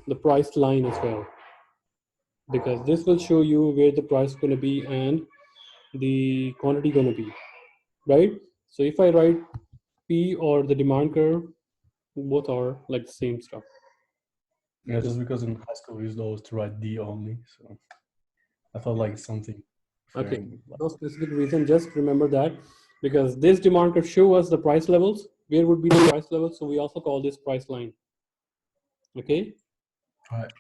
the price line as well, because this will show you where the price is going to be and the quantity going to be, right? So if I write P or the demand curve, both are like the same stuff. Yeah, just because in high school we used always to write D only, so I thought like something. Okay, no specific reason, just remember that, because this demand curve show us the price levels, where would be the price levels, so we also call this price line. Okay. Right.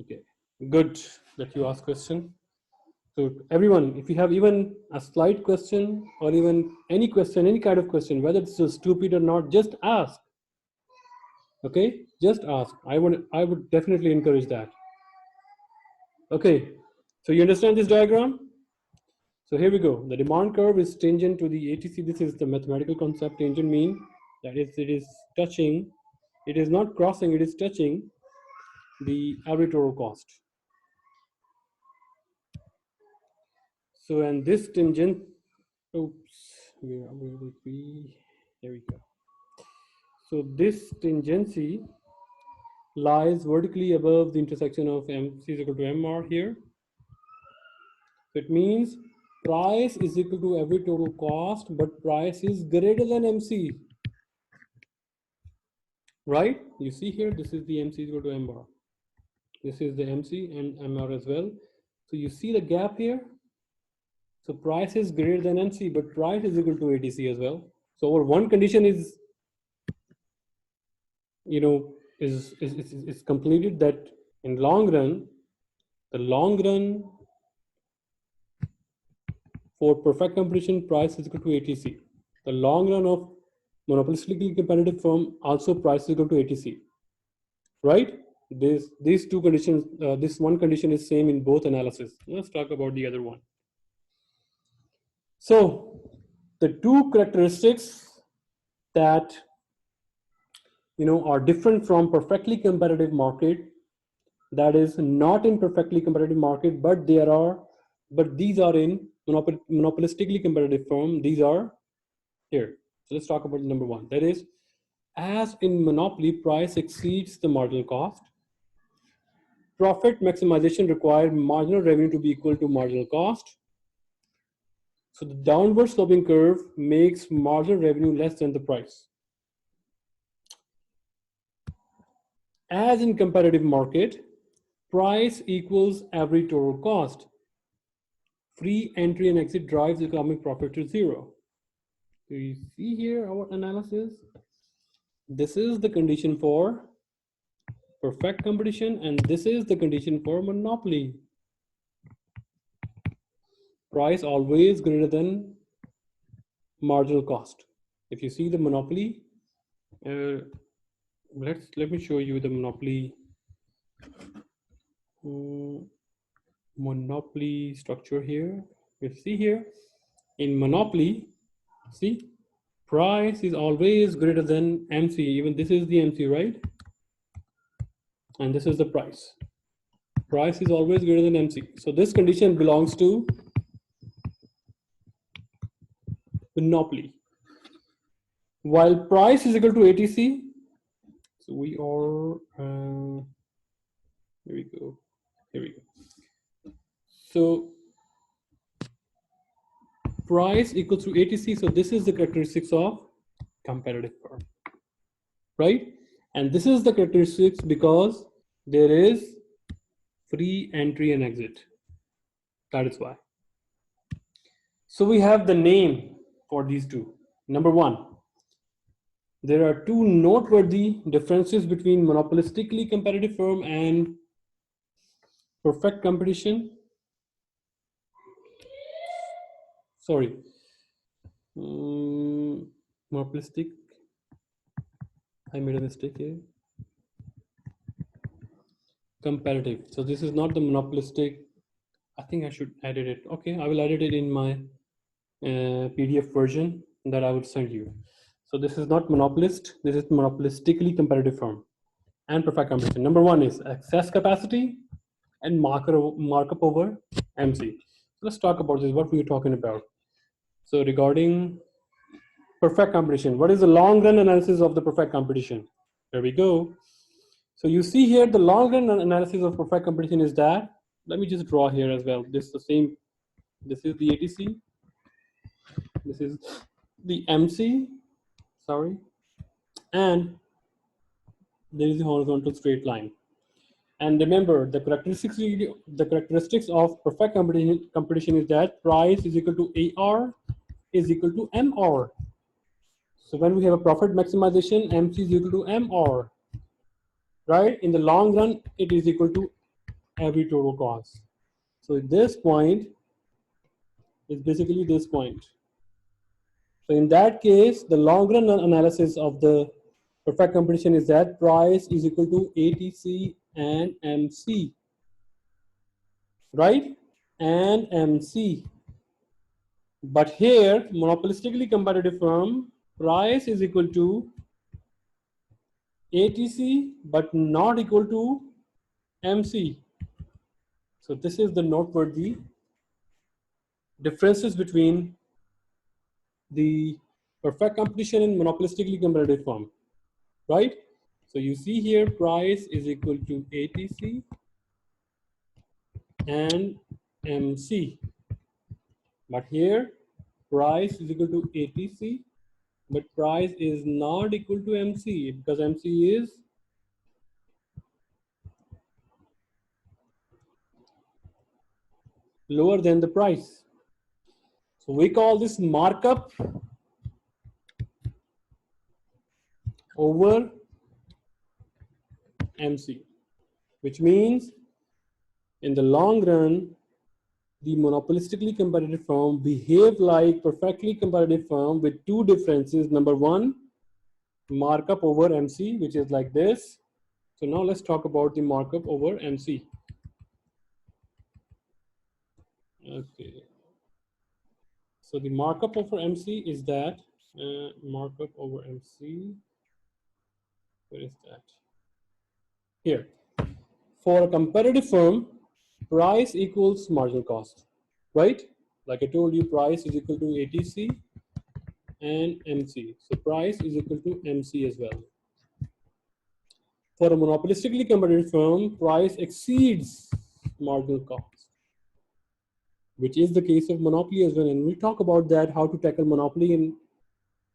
Okay, good that you ask question. So everyone, if you have even a slight question or even any question, any kind of question, whether it's stupid or not, just ask. Okay, just ask. I would definitely encourage that. Okay, so you understand this diagram? So here we go. The demand curve is tangent to the ATC. This is the mathematical concept. Tangent mean that is, it is touching. It is not crossing. It is touching the average total cost. So, and this tangent, oops, where will it be? Here we go. So this tangency lies vertically above the intersection of MC is equal to MR here. So it means price is equal to every total cost, but price is greater than MC. Right? You see here, this is the MC is equal to M bar. This is the MC and MR as well. So you see the gap here? So price is greater than MC, but price is equal to ATC as well. So our one condition is, you know, is completed, that in long run, the long run for perfect competition, price is equal to ATC. The long run of monopolistically competitive firm, also price is equal to ATC. Right? These two conditions, this one condition is same in both analysis. Let's talk about the other one. So the two characteristics that are different from perfectly competitive market, that is not in perfectly competitive market, but these are in monopolistically competitive firm. These are here. So let's talk about number one. That is, as in monopoly, price exceeds the marginal cost. Profit maximization requires marginal revenue to be equal to marginal cost. So the downward sloping curve makes marginal revenue less than the price. As in competitive market, price equals average total cost. Free entry and exit drives economic profit to zero. Do you see here our analysis? This is the condition for perfect competition, and this is the condition for monopoly. Price always greater than marginal cost. If you see the monopoly, let me show you the monopoly monopoly structure here. You see here in monopoly, see, price is always greater than MC. Even this is the MC, right? And this is the price. Price is always greater than MC. So this condition belongs to monopoly. While price is equal to ATC, so we are, here we go. So price equals to ATC. So this is the characteristics of competitive firm, right? And this is the characteristics because there is free entry and exit. That is why. So we have the name for these two. Number one, there are two noteworthy differences between monopolistically competitive firm and perfect competition. Sorry, monopolistic. I made a mistake here. Competitive. So this is not the monopolistic. I think I should edit it. Okay, I will edit it in my PDF version that I would send you. So this is not monopolist. This is monopolistically competitive firm and perfect competition. Number one is excess capacity and markup over MC. So let's talk about this. What we were talking about. So regarding perfect competition, what is the long run analysis of the perfect competition? There we go. So you see here the long run analysis of perfect competition is that, let me just draw here as well. This is the same, this is the ATC, this is the MC, sorry, and there is the horizontal straight line. And remember, the characteristics of perfect competition is that price is equal to AR is equal to MR. So when we have a profit maximization, MC is equal to MR, right? In the long run, it is equal to every total cost. So this point is basically this point. So in that case, the long run analysis of the perfect competition is that price is equal to ATC and MC, right? And MC. But here, monopolistically competitive firm, price is equal to ATC, but not equal to MC. So this is the noteworthy differences between the perfect competition and monopolistically competitive firm, right? So you see here price is equal to ATC and MC. But here price is equal to ATC, but price is not equal to MC because MC is lower than the price. So we call this markup over MC, which means in the long run, the monopolistically competitive firm behave like perfectly competitive firm with two differences. Number one, markup over MC, which is like this. So now let's talk about the markup over MC. Okay. So the markup over MC is that markup over MC. Where is that? Here. For a competitive firm, price equals marginal cost, right? Like I told you, price is equal to ATC and MC. So price is equal to MC as well. For a monopolistically competitive firm, price exceeds marginal cost, which is the case of monopoly as well. And we'll talk about that, how to tackle monopoly, in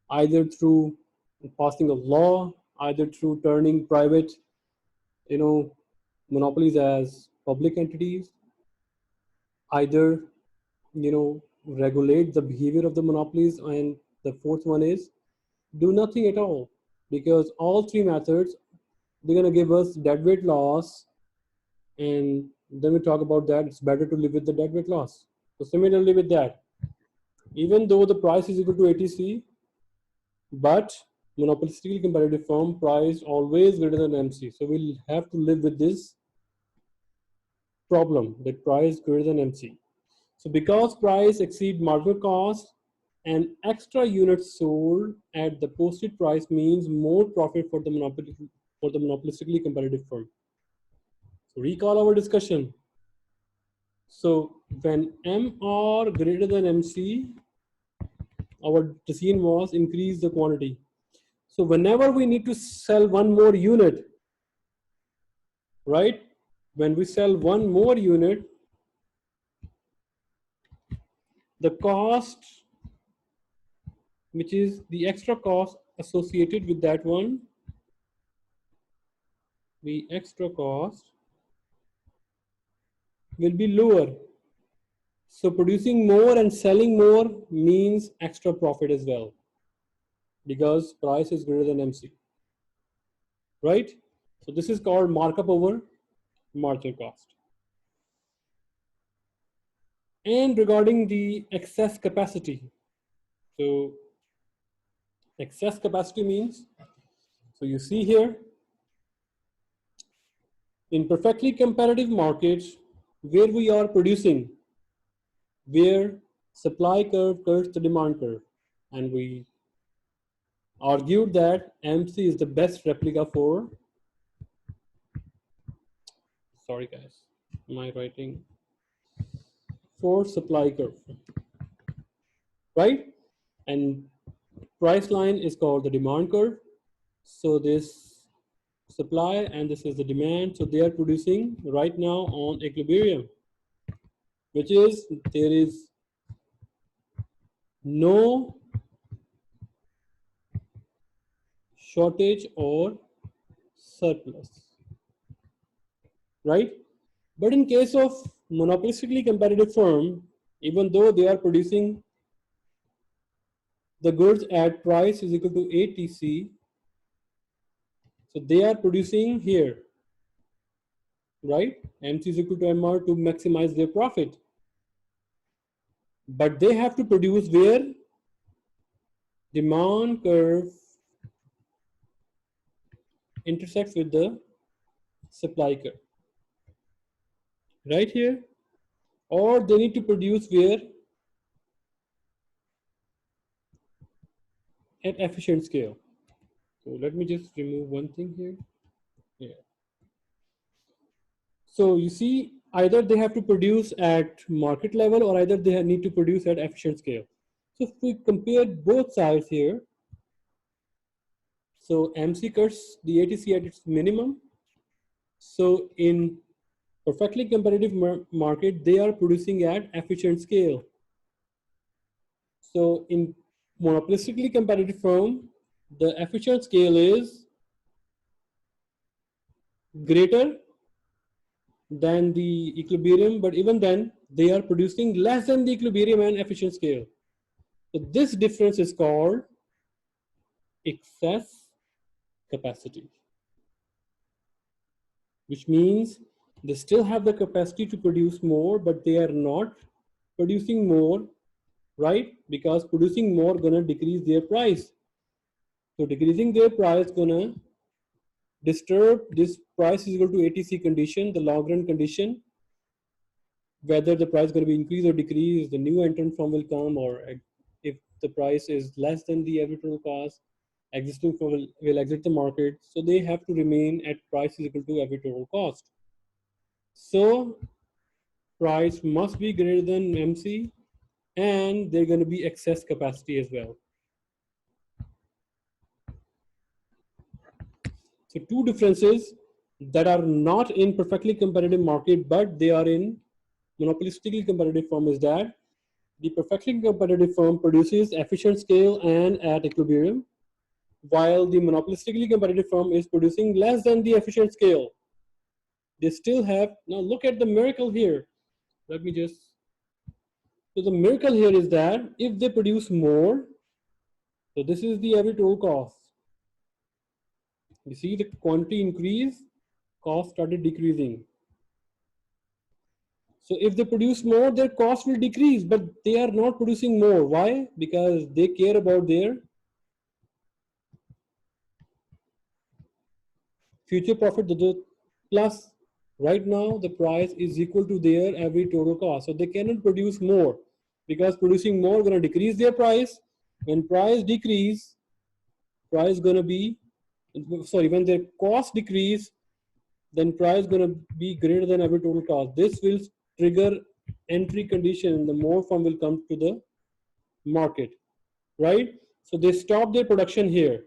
either through passing of law, either through turning private, monopolies as public entities, either, regulate the behavior of the monopolies, and the fourth one is do nothing at all, because all three methods, they're going to give us deadweight loss, and then we talk about that it's better to live with the deadweight loss. So similarly with that, even though the price is equal to ATC, but monopolistically competitive firm price always greater than MC. So we'll have to live with this problem, that price greater than MC. So because price exceed marginal cost, an extra unit sold at the posted price means more profit for the monopolistically competitive firm. So recall our discussion. So when MR greater than MC, our decision was increase the quantity. So whenever we need to sell one more unit, right? When we sell one more unit, the cost, which is the extra cost associated with that one, the extra cost will be lower. So producing more and selling more means extra profit as well, because price is greater than MC, right? So this is called markup over marginal cost. And regarding the excess capacity, so excess capacity means, so you see here, in perfectly competitive markets where we are producing, where supply curve curves the demand curve, and we argued that MC is the best replica for, sorry guys, my writing, for supply curve, right? And price line is called the demand curve. So supply and this is the demand. So they are producing right now on equilibrium, which is there is no shortage or surplus, right? But in case of monopolistically competitive firm, even though they are producing the goods at price is equal to ATC, so they are producing here, right? MC is equal to MR to maximize their profit. But they have to produce where demand curve intersects with the supply curve, right here, or they need to produce where at efficient scale. So let me just remove one thing here. Yeah. So you see, either they have to produce at market level or either they need to produce at efficient scale. So if we compare both sides here, so MC cuts the ATC at its minimum. So in perfectly competitive market, they are producing at efficient scale. So in monopolistically competitive firm, the efficient scale is greater than the equilibrium, but even then they are producing less than the equilibrium and efficient scale. So this difference is called excess capacity, which means they still have the capacity to produce more, but they are not producing more, right? Because producing more gonna decrease their price. So decreasing their price gonna disturb this price is equal to ATC condition, the long run condition, whether the price going to be increased or decreased, the new entrant firm will come, or if the price is less than the average total cost, existing firm will exit the market. So they have to remain at price is equal to average total cost. So price must be greater than MC and they're going to be excess capacity as well. So two differences that are not in perfectly competitive market, but they are in monopolistically competitive firm is that the perfectly competitive firm produces efficient scale and at equilibrium, while the monopolistically competitive firm is producing less than the efficient scale. They still have, now look at the miracle here. Let me just, so the miracle here is that if they produce more, so this is the average total cost. You see the quantity increase, cost started decreasing. So if they produce more, their cost will decrease, but they are not producing more. Why? Because they care about their future profit. Plus right now the price is equal to their average total cost. So they cannot produce more because producing more going to decrease their price. When price decrease, price going to be, sorry, when their cost decrease, then price going to be greater than average total cost. This will trigger entry condition. The more firm will come to the market, right? So they stop their production here.